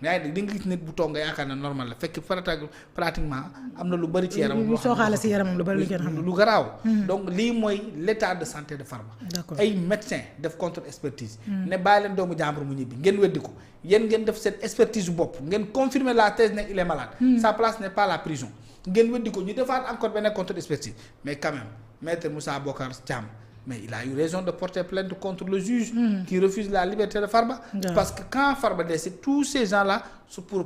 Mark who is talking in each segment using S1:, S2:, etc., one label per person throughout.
S1: yaa ngi dégg di nga gis nit bu toog nga yaakaar ne normal la fekk pratiquement am na lu bari ci yaram.
S2: lu sooxaale si yaramam lu bari lu kenn xam
S1: lu garaaw. donc lii mooy l'état de santé de Farba.
S2: d'accord
S1: ay médecins def contre expertise. ne bàyyi leen doomu jàmbur mu ñibbi ngeen weddi ko yéen ngeen def seen expertise bopp ngeen confirmer la thèse ne il est malade. Sa place n'est pas la prison. ngeen weddi ko ñu defaat encore beneen contre expertise mais quand même maître Moussa Bocar Thiam. mais il a eu raison de porter plainte contre le juge qui refuse la liberté de Farba parce que quand Farba décède tous ces gens-là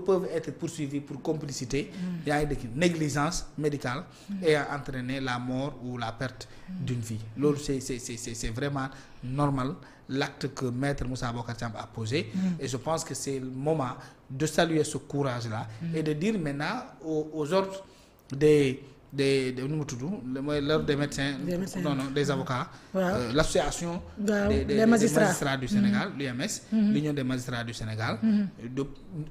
S1: peuvent être poursuivis pour complicité yaa ngi dëkk négligence médicale ayant entraîné la mort ou la perte d'une vie loolu c'est vraiment normal l'acte que maître Moussa Bocar Thiam a posé et je pense que c'est le moment de saluer ce courage-là et de dire maintenant aux ordres nu mu tudd mooy l'ordre des médecins non des avocats l'association des magistrats du Sénégal l'UMS l'union des magistrats du Sénégal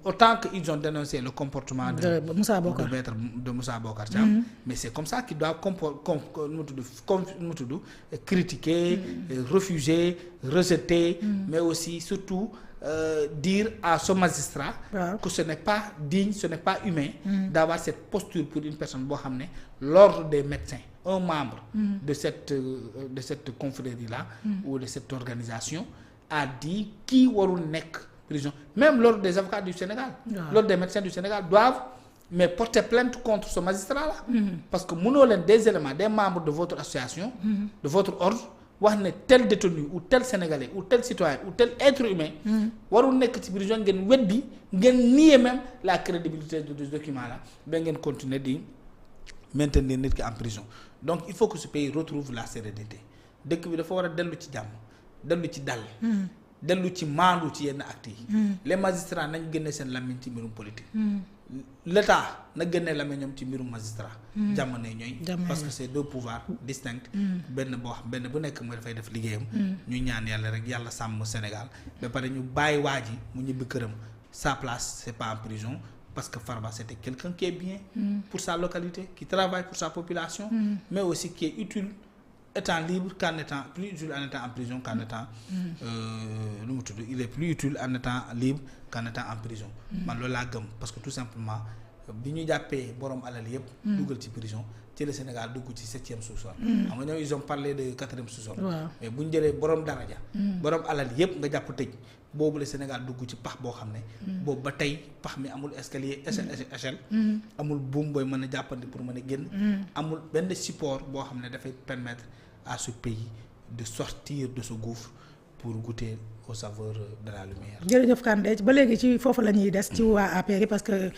S1: autant que ils ont dénoncé le comportement de maître de Moussa Bocar Thiam mais c'est comme ça qu'ils doivent critiquer refuser rejeter mais aussi surtout dire à ce magistrat que ce n'est pas digne, ce n'est pas humain d'avoir cette posture pour une personne boo xam ne l'ordre des médecins un membre de cette confrérie-là ou de cette organisation a dit kii warul nekk prison même l'ordre des avocats du Sénégal l'ordre des médecins du Sénégal doivent mais porter plainte contre ce magistrat-là parce que mënoo leen des éléments des membres de votre association de votre ordre wax ne tel détenu ou tel sénégalais ou tel citoyen ou tel être humain warul nekk ci prison ngeen weddi ngeen nier même la crédibilité de ce document là ba ngeen continuer di maintenir nit ki en prison donc il faut que ce pays retrouve la sérénité dëkk bi dafa war a dellu ci jàmm dellu ci dal dellu ci maandu ci yenn actes yi les magistrats nañ génne seen làmmiñ ci mbirum politique l'État na génne làmmiñ ñoom ci mbirum magistrat jàmm ne ñooy parce que c'est deux pouvoirs distincts benn boo xam benn bu nekk mooy dafay def liggéeyam ñu ñaan yàlla rek yàlla sàmm Sénégal ba pare ñu bàyyi waa ji mu ñibbi këram sa place c'est pas en prison parce que Farba c'était quelqu'un qui est bien pour sa localité qui travaille pour sa population mais aussi qui est utile étant libre qu'en étant plus utile en étant en prison qu'en étant nu mu tudd il est plus utile en étant libre qu'en étant en prison man loolu laa gëm parce que tout simplement bi ñu jàppee borom alal yëpp dugal ci prison ci le Sénégal dugg ci 7e sous-sol xam nga ñoom ils ont parlé de 4e sous-sol mais bu ñu jëlee borom daraja borom alal yëpp nga jàpp tëj boobu le Sénégal dugg ci pax boo xam ne boobu ba tey pax mi amul escalier échelle amul buum booy mën a jàppandi pour mën a génn amul benn support boo xam ne dafay permettre à ce pays de sortir de ce gouffre pour goûter aux saveurs de la lumière.
S2: jërëjëf Kandé ba léegi ci foofu la ñuy des ci waa APR yi parce que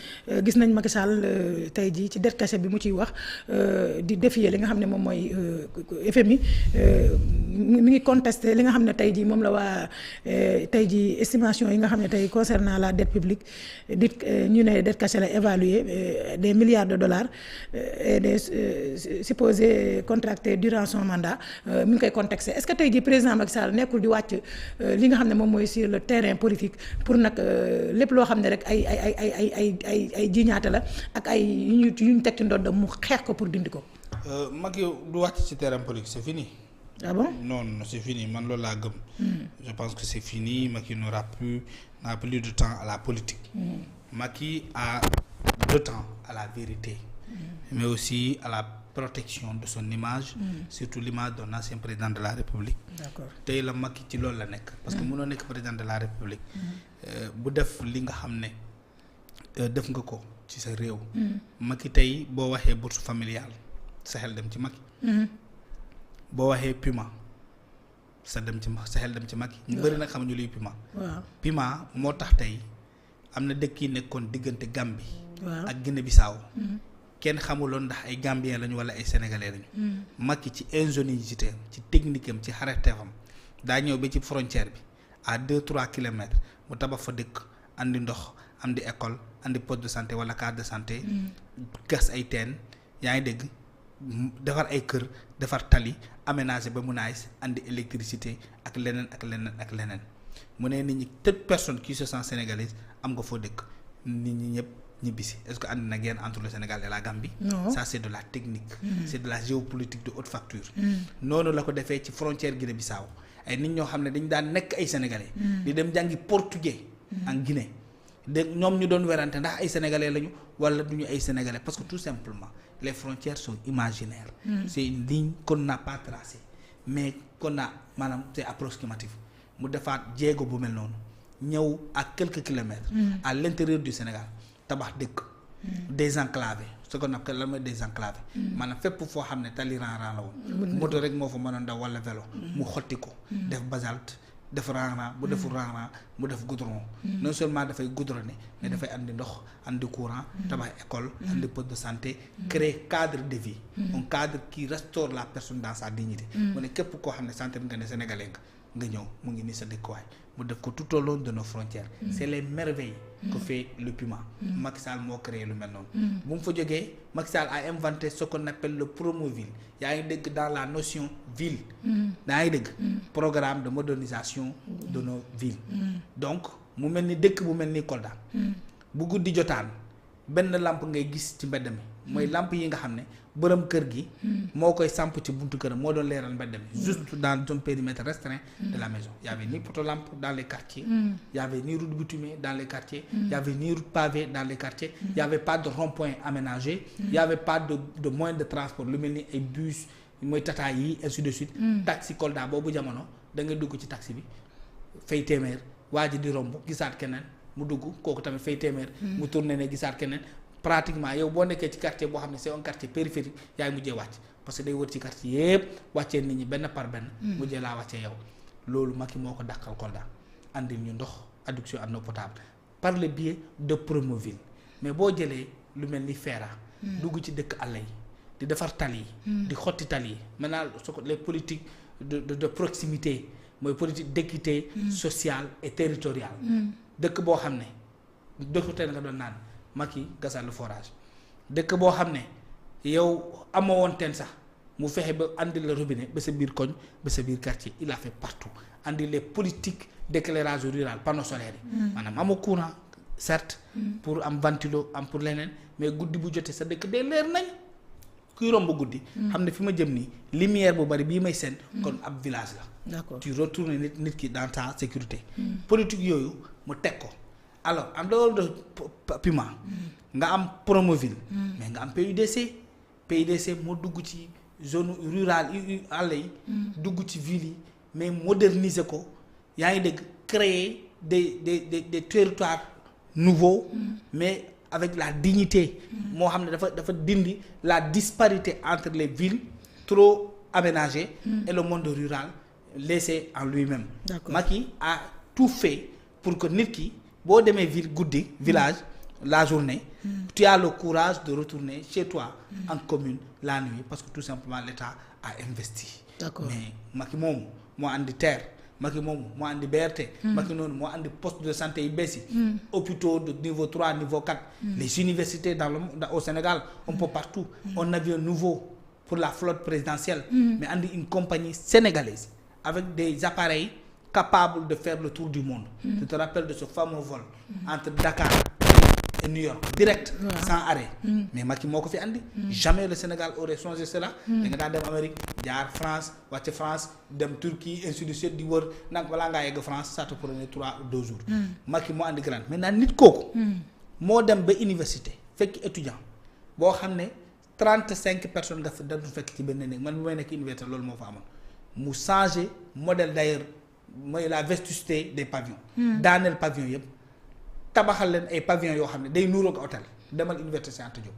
S2: gis nañ Macky Sall tey jii ci det caché bi mu ciy wax di défier li nga xam ne moom mooy FMI mi ngi contester li nga xam ne tey jii moom la waa tey jii estimation yi nga xam ne tey concernant la dette publique dit ñu ne det caché la évalué des milliards de dollars et des supposés contractés durant son mandat mi ngi koy contexté est-ce que tey jii président Macky Sall nekkul di wàcc li nga xam ne moom mooy sur le terrain politique pour nag lépp loo xam ne rek ay jiñaate la ak ay yu ñu teg ci ndodd mu xeex ko pour dindi ko.
S1: Macky du wàcc ci terrain politique c'est fini.
S2: Ah bon?
S1: Non, c'est fini man loolu laa gëm. Je pense que c'est fini Macky n'a plus de temps à la politique. Macky a de temps à la vérité. Mais aussi à la protection de son image, surtout l'image d'un ancien président de la République.
S2: D'accord.
S1: Tey la Macky ci loolu la nekk parce que mënoo nekk président de la République bu def li nga xam ne def nga ko ci sa réew. Macky tey boo waxee bourse familiale sa xel dem ci Macky. boo waxee Puma sa xel dem ci Macky. ñu bëri nag xamuñu luy Puma.
S2: waaw
S1: Puma moo tax tey am na dëkk yi nekkoon diggante Gambie.
S2: waaw
S1: ak Guinée-Bissau. kenn xamuloon ndax ay Gambien lañu wala ay Sénégalais lañu. Macky ci ingéniosité am ci technique am ci xarateefam daa ñëw ba ci frontière bi à 2-3 kilomètres mu tabax fa dëkk andi ndox andi école andi poste de santé wala case de santé. gas ay teen yaa ngi dégg defar ay kër defar tali aménager ba mu naaj andi électricité ak leneen ak leneen ak leneen mu ne nit ñi toute personne qui se sent sénégalaise am nga foo dëkk nit ñi ñëpp. ñibbisi est-ce que ànd na guerre entre le Sénégal et la Gambie.
S2: Non.
S1: Ça c'est de la technique. C'est de la géopolitique de haute facture. noonu la ko defee ci frontière Guinée-Bissau ay nit ñoo xam ne dañu daan nekk ay sénégalais. di dem jàngi portugais. en Guinée ñoom ñu doon werante ndax ay sénégalais lañu wala duñu ay sénégalais parce que tout simplement les frontières sont imaginaires. C'est une ligne qu'on n'a pas tracée mais qu'on a maanaam c'est approximatif mu defaat jéego bu mel noonu ñëw à quelques kilomètres. À l'intérieur du Sénégal tabax dëkk. désenclavé ce qu'on appelle la mooy désenclavé. maanaam fépp foo xam ne tali rang-rang la woon. moto rek moo fa mën a daw wala vélo. mu xotti ko. def basalte def rang-rang bu deful rang-rang mu def goudron. non seulement dafay goudronné mais dafay andi ndox andi courant. tabax école andi poste de santé. créer cadre de vie. un cadre qui restaure la personne dans sa dignité. mu ne képp koo xam ne sentir nga ne sénégalais nga ñëw mu ngi nii sa dëkkuwaay mu def ko tout au long de nos frontières. c'est les merveilles que fait le PUMA. Macky Sall moo créé lu mel noonu. bu mu fa jógee Macky Sall a inventé ce qu'on appelle le Promoville yaa ngi dégg dans la notion ville. yaa ngi dégg programme de modernisation de nos villes. donc mu mel ni dëkk bu mel ni Kolda. bu guddi jotaan benn lampe ngay gis ci mbedd mi mooy lampe yi nga xam ne borom kër gi. moo koy samp ci buntu këram moo doon leeral mbedd mi. juste dans un périmètre restreint de la maison. y avait ni poto-lampe dans les quartiers. y avait ni route bitumée dans les quartiers. y avait ni route pavée dans les quartiers. y avait pas de rond-point aménagé. y avait pas de moyen de transport lu mel ni ay bus mooy tata yi ainsi de suite. taxi Kolda boobu jamono da ngay dugg ci taxi bi fay téeméer waa ji di romb gisaat keneen mu dugg kooku tamit fay téeméer. mu tourné ne gisaat keneen. pratiquement yow boo nekkee ci quartier boo xam ne c'est un quartier périphérique yaay mujjee wàcc parce que day wër ci quartier yépp wàccee nit ñi benn par benn. mujjee laa wàccee yow loolu Macky moo ko dàqal Kolda andil ñu ndox adduction en eau potable par le biais de Promoville mais boo jëlee lu mel ni Fera. dugg ci dëkk àll yi di defar tali yi. di xotti tali yi maintenant les politiques de proximité mooy politique d'équité sociale et territoriale. dëkk boo xam ne dëkk teel nga doon naan. Macky gasal le forage dëkk boo xam ne yow amoo woon teen sax mu fexe ba andi la robinet ba sa biir koñ ba sa biir quartier il a fait partout andi les politiques d'éclairage rural panneaux solaires yi. maanaam amoo courant certes. pour am ventilo am pour leneen mais guddi bu jotee sa dëkk day leer nañ kuy romb guddi. xam ne fi ma jëm nii lumière bu bari bii may seen. kon ab village la.
S2: d'accord
S1: tu retournes nit ki dans ta sécurité. politique yooyu mu teg ko. alors en dehors de PUMA nga am Promoville mais nga am PUDC moo dugg ci zone rurale yi àll yi dugg ci ville yi mais moderniser ko yaa ngi dégg créer des territoires nouveaux mais avec la dignité moo xam ne dafa dindi la disparité entre les villes trop aménagées et le monde rural laissé en lui-même. Macky a tout fait pour que nit ki boo demee ville guddi village la journée tu as le courage de retourner chez toi en commune la nuit parce que tout simplement l'État a investi. D'accord. Mais Macky moomu moo andi terre Macky moomu moo andi BRT. Macky noonu moo andi poste de santé yu bees yi. hôpitaux de niveau 3 niveau 4. Les universités au Sénégal un peu partout. Un avion nouveau pour la flotte présidentielle. Mais andi une compagnie sénégalaise avec des appareils capable de faire le tour du monde. Tu te rappelles de ce fameux vol entre Dakar et New York direct sans arrêt. Mais Macky moo ko fi andi. Jamais le Sénégal aurait songé cela. da nga daan dem Amérique jaar France wàcc France dem Turquie ainsi de suite di wër nag balaa ngaa yegg France ça te prenait 3 ou 2 jours. Macky moo andi grande maintenant nit kooku. moo dem ba université fekk étudiant boo xam ne 35 personnes nga fa dañu fekk ci benn néeg man bu may nekk université loolu moo fa amoon mu changé modèle d'ailleurs. mooy la vétusté des pavillons. daaneel pavillon yëpp tabaxal leen ay pavillons yoo xam ne day nuroog hôtel demal Université Cheikh Anta Diop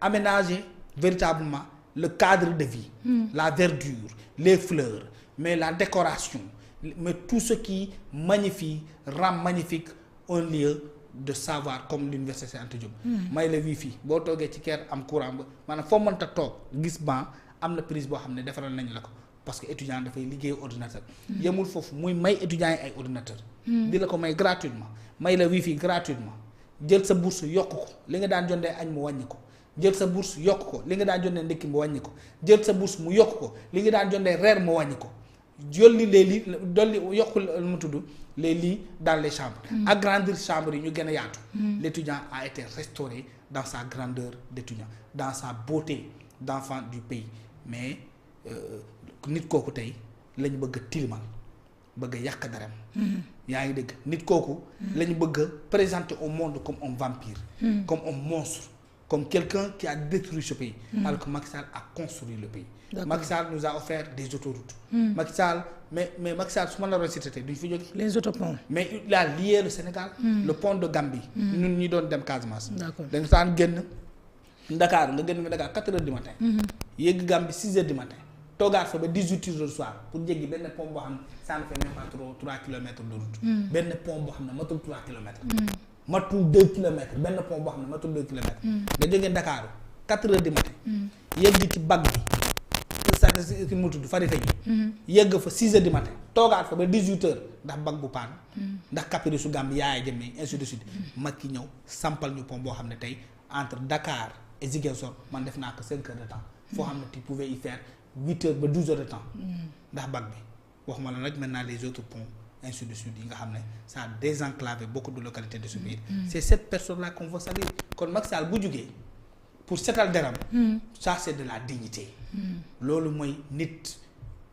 S1: aménager véritablement le cadre de vie. La verdure les fleurs mais la décoration mais tout ce qui magnifie rend magnifique un lieu de savoir comme l'Université Cheikh Anta Diop. may la wifi boo toogee ci kër am courant ba maanaam foo mënta toog gis ban am na prise boo xam ne defaral nañ la ko. parce que étudiant dafay liggéey ordinateur. yemul foofu muy may étudiants yi ay ordinateur di la ko may gratuitement may la wifi gratuitement jël sa bourse yokk ko li nga daan jondee añ mu wàññi ko jël sa bourse yokk ko li nga daan jondee ndekki mu wàññi ko jël sa bourse mu yokk ko li nga daan jondee reer mu wàññi ko jolli les lits dolli yokk mu tudd les lits dans les chambres. agrandir chambres yi ñu gën a yaatu. L'étudiant a été restauré dans sa grandeur d'étudiant dans sa beauté d'enfant du pays mais nit kooku tey lañ bëgg a tilimal bëgg a yàq daram yaa ngi dégg nit kooku. la ñu bëgg a présenter au monde comme un vampire. comme un monstre comme quelqu'un qui a détruit ce pays. alors que Macky Sall a construit le pays. Macky Sall nous a offert des autoroutes. Macky Sall mais Macky Sall su ma la doon cité duñ fi jóge.
S2: les autoponts.
S1: mais il a lié le Sénégal. le pont de Gambie. ñun ñi doon dem Casamance.
S2: d'accord
S1: da nga daan génn Dakar nga génn Dakar 4 heures du matin. yegg Gambie 6 heures du matin. toogaat fa ba 18 heures du soir pour jéggi benn pont boo xam ne ça ne fait même pas trop 3 kilomètres de route. benn pont boo xam ne matul 3 kilomètres. matul 2 kilomètres benn pont boo xam ne matul 2 kilomètres. nga jógee Dakar 4 heures du matin. yegg ci bag bi. ki mu tudd farite ji. yegg fa 6 heures du matin. toogaat fa ba 18 heures ndax bag bu paan. ndax capitale su Gambie yaaya jëmee ainsi de suite. Macky ñëw sampal ñu pont boo xam ne tey entre Dakar et Ziguinchor man def naa ko 5 heures de temps. foo xam ne tu pouvais y faire 8 heures ba 12 heures de temps. ndax bag bi waxuma la nag maintenant les autres ponts ainsi de suite yi nga xam ne ça a désenclavé beaucoup de localités de ce pays. c'est cette personne là qu'on veut saluer kon Macky Sall bu jugee pour setal deram. ça c'est de la dignité. loolu mooy nit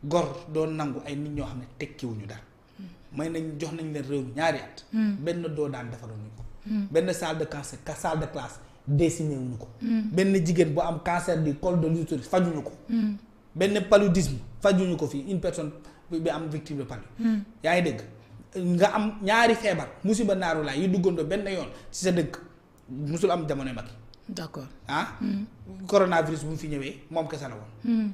S1: gor doon nangu ay nit ñoo xam ne tekkiwuñu dara. may nañ jox nañ leen réew mi ñaari at. benn doo daan defaruñu ko. benn salle de cancer salle de classe dessiné wuñu ko. benn jigéen bu am cancer du col de l'utérus fajuñu ko. benn paludisme fajuñu ko fii une personne bi am victime de palu. yaa ngi dégg nga am ñaari feebar musiba naaru laay yu duggandoo benn yoon ci sa dëkk musul am jamono Macky.
S2: d'accord
S1: coronavirus bu mu fi ñëwee moom kese la woon.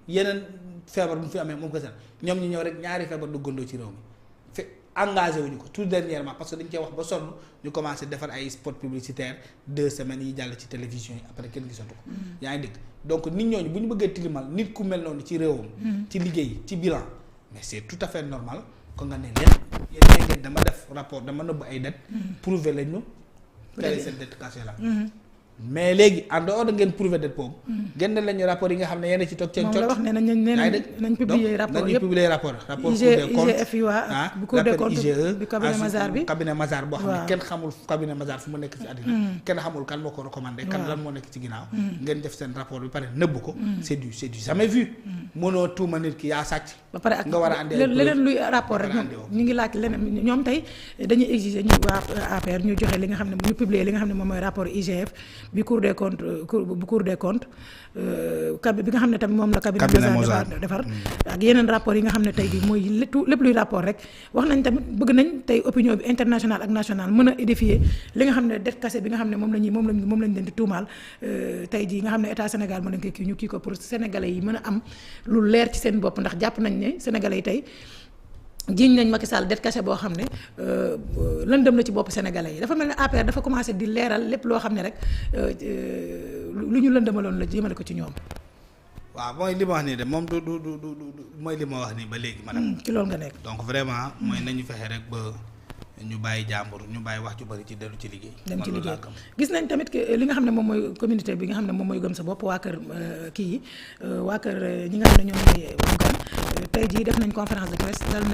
S1: yeneen feebar bu mu fi amee moom kese la ñoom ñu ñëw rek ñaari feebar duggandoo ci réew mi engagé wuñu ko tout dernièrement parce que dañ cee wax ba sonn ñu commencé defar ay spot publicitaire 2 semaines yi jàll ci télévision yi après kenn gisatu ko. yaa ngi dégg donc nit ñooñu bu ñu bëggee tilimal nit ku mel noonu ci réewam. ci liggéey ci bilan mais c'est tout à fait normal que nga ne leen yéen dama def rapport dama nëbb ay dettes. prouver lañ ñu. quelle est cette dette cachée là. mais léegi en dehors de ngeen prouver dette boobu. génne lañu rapport yi nga xam ne yéen a ci toog seen.
S2: moom la wax ne nañ publier rapport yëpp
S1: publier rapport
S2: IGF yi waa bu Cour des comptes bi cabinet Mazars bi
S1: cabinet Mazars boo xam ne kenn xamul cabinet Mazars fu mu nekk ci àddina. kenn xamul kan moo ko recommandé. kan lan moo nekk ci ginnaaw. ngeen def seen rapport bi pare nëbb ko. c'est du jamais vu. mënoo tuuma nit ki yaa sàcc.
S2: ba pare ak
S1: nga war a andi
S2: leneen luy rapport rek ñu ngi laaj leneen ñoom tey dañuy exiger ñu waa APR ñu joxe li nga xam ne ñu publier li nga xam ne moom mooy rapport IGF bi Cour des comptes bi nga xam ne tamit moom la cabinet Mazars defar ak yeneen rapport yi nga xam ne tey bi mooy lépp luy rapport rek wax nañ tamit bëgg nañ tey opinion bi internationale ak nationale mën a édifier li nga xam ne dette cassée bi nga xam ne moom lañ leen di tuumaal tey jii nga xam ne état Sénégal mën nañ koy kii ñu kii ko pour sénégalais yi mën a am lu leer ci seen bopp ndax jàpp nañ ne sénégalais yi tey jiiñ nañ Macky Sall dette cachée boo xam ne lëndëm na ci bopp sénégalais yi dafa mel ne APR dafa commencé di leeral lépp loo xam ne rek lu ñu lëndëmaloon la jëmale ko ci ñoom.
S1: waaw mooy li ma wax nii de moom du mooy li ma wax nii ba léegi. maanaam
S2: ci loolu nga nekk.
S1: donc vraiment mooy nañu fexe rek ba ñu bàyyi jàmbur ñu bàyyi wax ju bari ci dellu ci liggéey.
S2: dem ci liggéey gis nañ tamit que li nga xam ne moom mooy communauté bi nga xam ne moom mooy gëm sa bopp waa kër kii yi waa kër ñi nga xam ne ñoom ñooy tey jii def nañ conférence de presse dal nañ